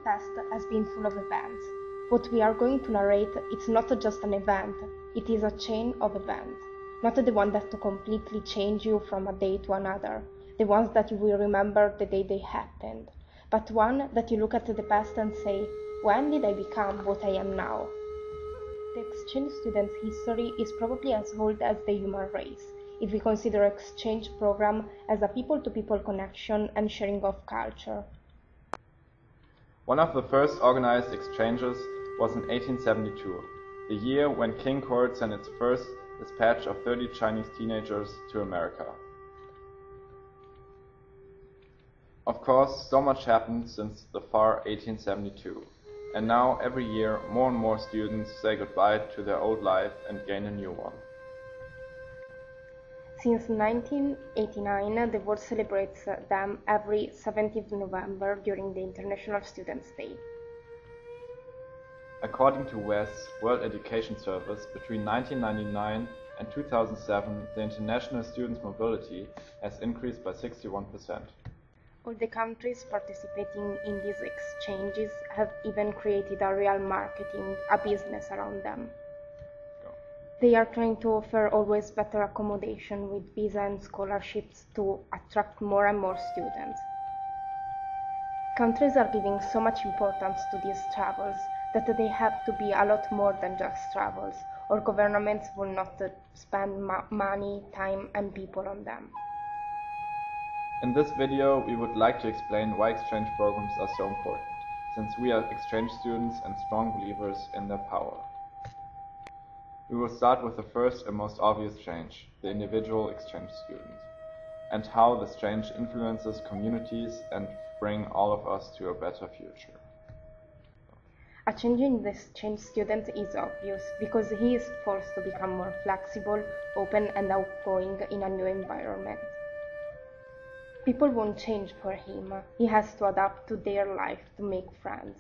past has been full of events. What we are going to narrate, it's not just an event, it is a chain of events. Not the one that completely change you from a day to another, the ones that you will remember the day they happened, but one that you look at the past and say, when did I become what I am now? The exchange student's history is probably as old as the human race, if we consider exchange program as a people-to-people connection and sharing of culture. One of the first organized exchanges was in 1872, the year when King Court sent its first dispatch of 30 Chinese teenagers to America. Of course, so much happened since the far 1872, and now every year more and more students say goodbye to their old life and gain a new one. Since 1989, the world celebrates them every 17th November during the International Students' Day. According to WES, World Education Service, between 1999 and 2007, the international students' mobility has increased by 61%. All the countries participating in these exchanges have even created a real marketing, a business around them. They are trying to offer always better accommodation with visa and scholarships to attract more and more students. Countries are giving so much importance to these travels that they have to be a lot more than just travels, or governments will not spend money, time and people on them. In this video, we would like to explain why exchange programs are so important, since we are exchange students and strong believers in their power. We will start with the first and most obvious change, the individual exchange student, and how this change influences communities and bring all of us to a better future. A change in the exchange student is obvious, because he is forced to become more flexible, open and outgoing in a new environment. People won't change for him, he has to adapt to their life to make friends.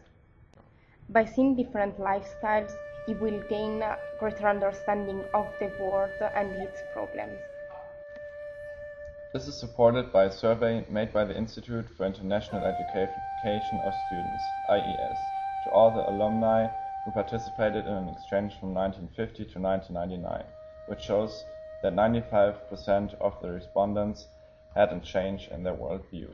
By seeing different lifestyles, he will gain a greater understanding of the world and its problems. This is supported by a survey made by the Institute for International Education of Students, IES, to all the alumni who participated in an exchange from 1950 to 1999, which shows that 95% of the respondents had a change in their worldview.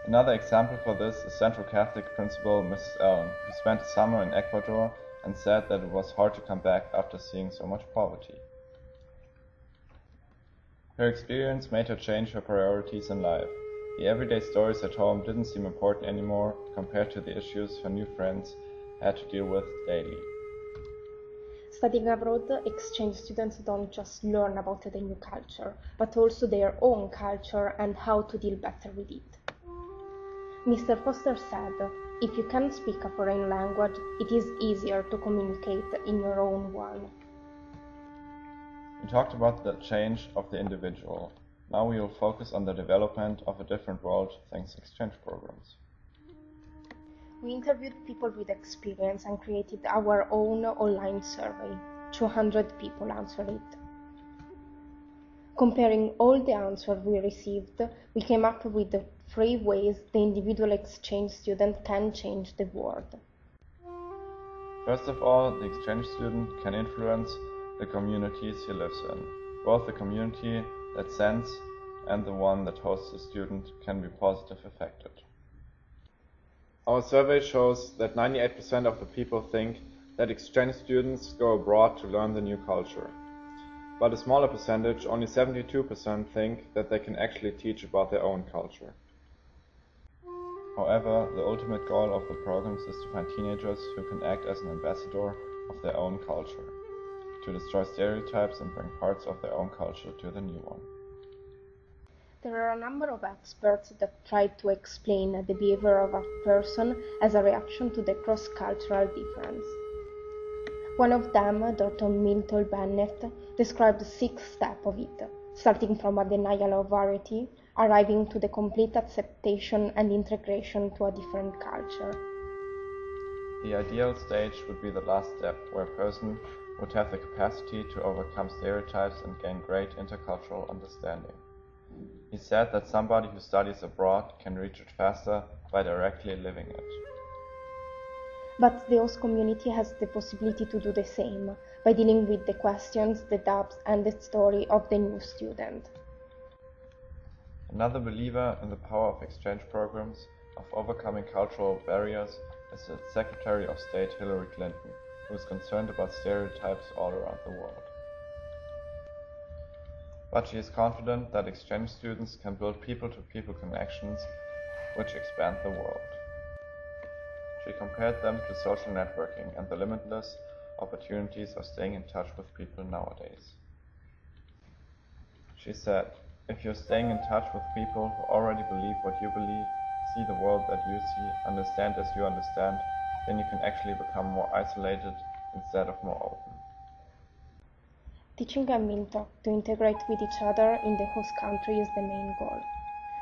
Another example for this is Central Catholic principal Mrs. Allen, who spent a summer in Ecuador and said that it was hard to come back after seeing so much poverty. Her experience made her change her priorities in life. The everyday stories at home didn't seem important anymore compared to the issues her new friends had to deal with daily. Studying abroad, exchange students don't just learn about the new culture, but also their own culture and how to deal better with it. Mr. Foster said, if you can speak a foreign language, it is easier to communicate in your own one. We talked about the change of the individual. Now we will focus on the development of a different world thanks to exchange programs. We interviewed people with experience and created our own online survey. 200 people answered it. Comparing all the answers we received, we came up with 3 ways the individual exchange student can change the world. First of all, the exchange student can influence the communities he lives in. Both the community that sends and the one that hosts the student can be positively affected. Our survey shows that 98% of the people think that exchange students go abroad to learn the new culture. But a smaller percentage, only 72%, think that they can actually teach about their own culture. However, the ultimate goal of the programs is to find teenagers who can act as an ambassador of their own culture, to destroy stereotypes and bring parts of their own culture to the new one. There are a number of experts that try to explain the behavior of a person as a reaction to the cross-cultural difference. One of them, Dr. Milton Bennett, described 6 steps of it, starting from a denial of variety, arriving to the complete acceptation and integration to a different culture. The ideal stage would be the last step, where a person would have the capacity to overcome stereotypes and gain great intercultural understanding. He said that somebody who studies abroad can reach it faster by directly living it. But the host community has the possibility to do the same by dealing with the questions, the doubts, and the story of the new student. Another believer in the power of exchange programs, of overcoming cultural barriers, is the Secretary of State Hillary Clinton, who is concerned about stereotypes all around the world. But she is confident that exchange students can build people-to-people connections which expand the world. She compared them to social networking and the limitless opportunities of staying in touch with people nowadays. She said, if you're staying in touch with people who already believe what you believe, see the world that you see, understand as you understand, then you can actually become more isolated instead of more open. Teaching and being taught to integrate with each other in the host country is the main goal.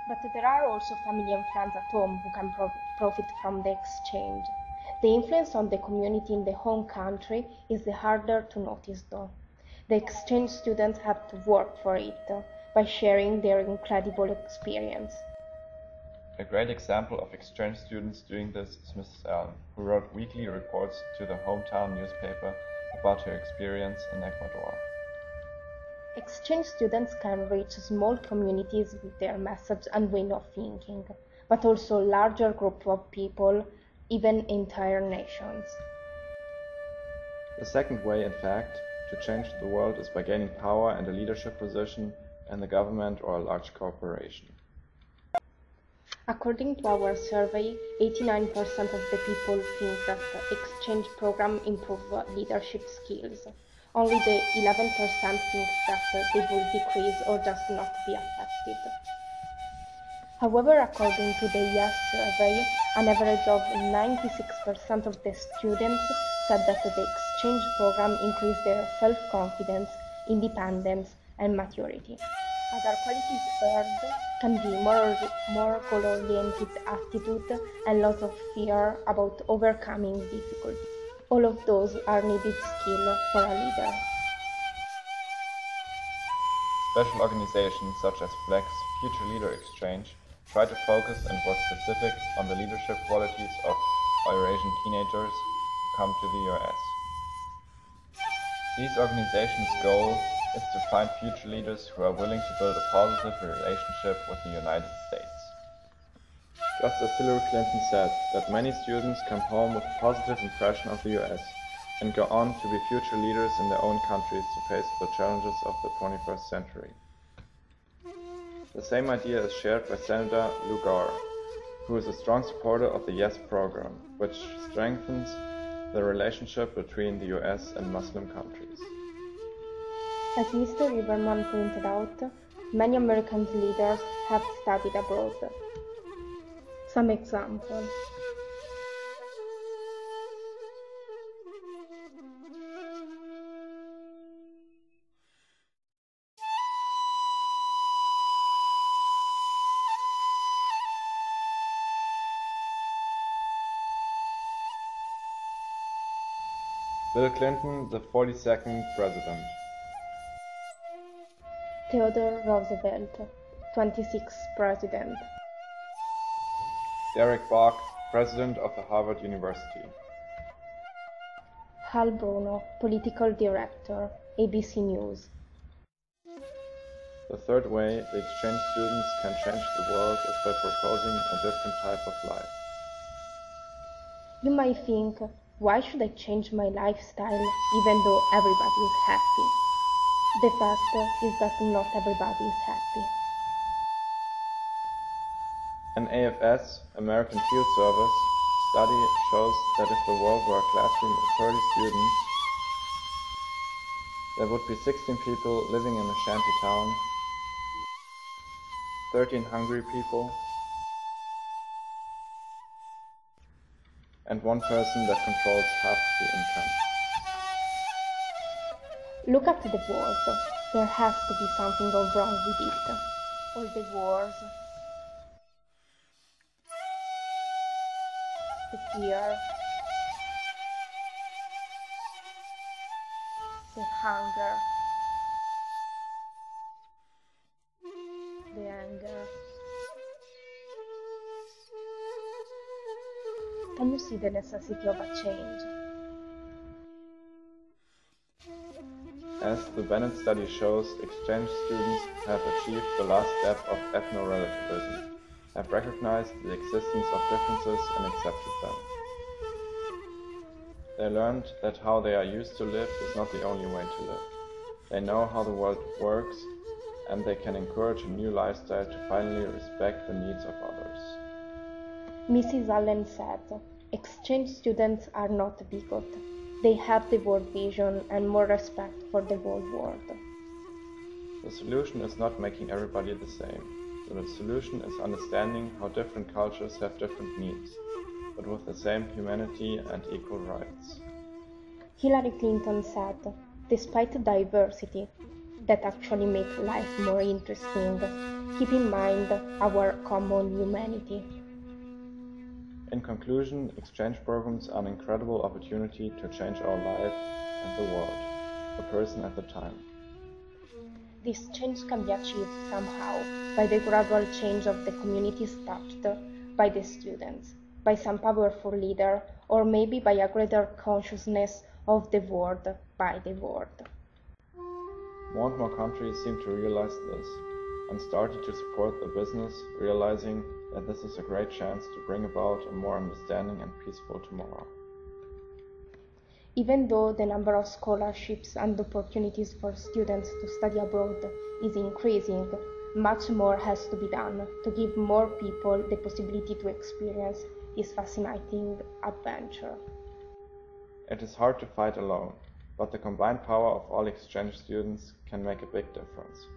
But there are also family and friends at home who can profit from the exchange. The influence on the community in the home country is the harder to notice though. The exchange students have to work for it by sharing their incredible experience. A great example of exchange students doing this is Mrs. Allen, who wrote weekly reports to the hometown newspaper about her experience in Ecuador. Exchange students can reach small communities with their message and way of thinking, but also larger groups of people, even entire nations. The second way, in fact, to change the world is by gaining power and a leadership position in the government or a large corporation. According to our survey, 89% of the people think that the exchange program improves leadership skills. Only the 11% think that they will decrease or just not be affected. However, according to the YES survey, an average of 96% of the students said that the exchange program increased their self-confidence, independence, and maturity. Other qualities earned can be more goal-oriented attitude and loss of fear about overcoming difficulties. All of those are needed skill for a leader. Special organizations such as FLEX, Future Leader Exchange, try to focus and work specific on the leadership qualities of Eurasian teenagers who come to the US. These organizations' goal is to find future leaders who are willing to build a positive relationship with the United States. Just as Hillary Clinton said that many students come home with a positive impression of the US and go on to be future leaders in their own countries to face the challenges of the 21st century. The same idea is shared by Senator Lou Gore, who is a strong supporter of the YES program, which strengthens the relationship between the US and Muslim countries. As Mr. Lieberman pointed out, many American leaders have studied abroad. Some examples. Bill Clinton, the 42nd President. Theodore Roosevelt, 26th President. Derek Bok, President of the Harvard University. Hal Bruno, Political Director, ABC News. The third way the exchange students can change the world is by proposing a different type of life. You might think, why should I change my lifestyle even though everybody is happy? The fact is that not everybody is happy. An AFS, American Field Service, study shows that if the world were a classroom of 30 students, there would be 16 people living in a shanty town, 13 hungry people, and one person that controls half the income. Look at the world. There has to be something wrong with it. All the wars, the fear, the hunger, the anger. Can you see the necessity of a change? As the Bennett study shows, exchange students have achieved the last step of ethno-relativism, have recognized the existence of differences and accepted them. They learned that how they are used to live is not the only way to live. They know how the world works, and they can encourage a new lifestyle to finally respect the needs of others. Mrs. Allen said, "Exchange students are not bigots. They have the world vision and more respect for the whole world." The solution is not making everybody the same. The solution is understanding how different cultures have different needs, but with the same humanity and equal rights. Hillary Clinton said, "Despite diversity that actually makes life more interesting, keep in mind our common humanity." In conclusion, exchange programs are an incredible opportunity to change our life and the world, a person at a time. This change can be achieved somehow by the gradual change of the communities touched by the students, by some powerful leader, or maybe by a greater consciousness of the world by the world. More and more countries seem to realize this and started to support the business, realizing that this is a great chance to bring about a more understanding and peaceful tomorrow. Even though the number of scholarships and opportunities for students to study abroad is increasing, much more has to be done to give more people the possibility to experience this fascinating adventure. It is hard to fight alone, but the combined power of all exchange students can make a big difference.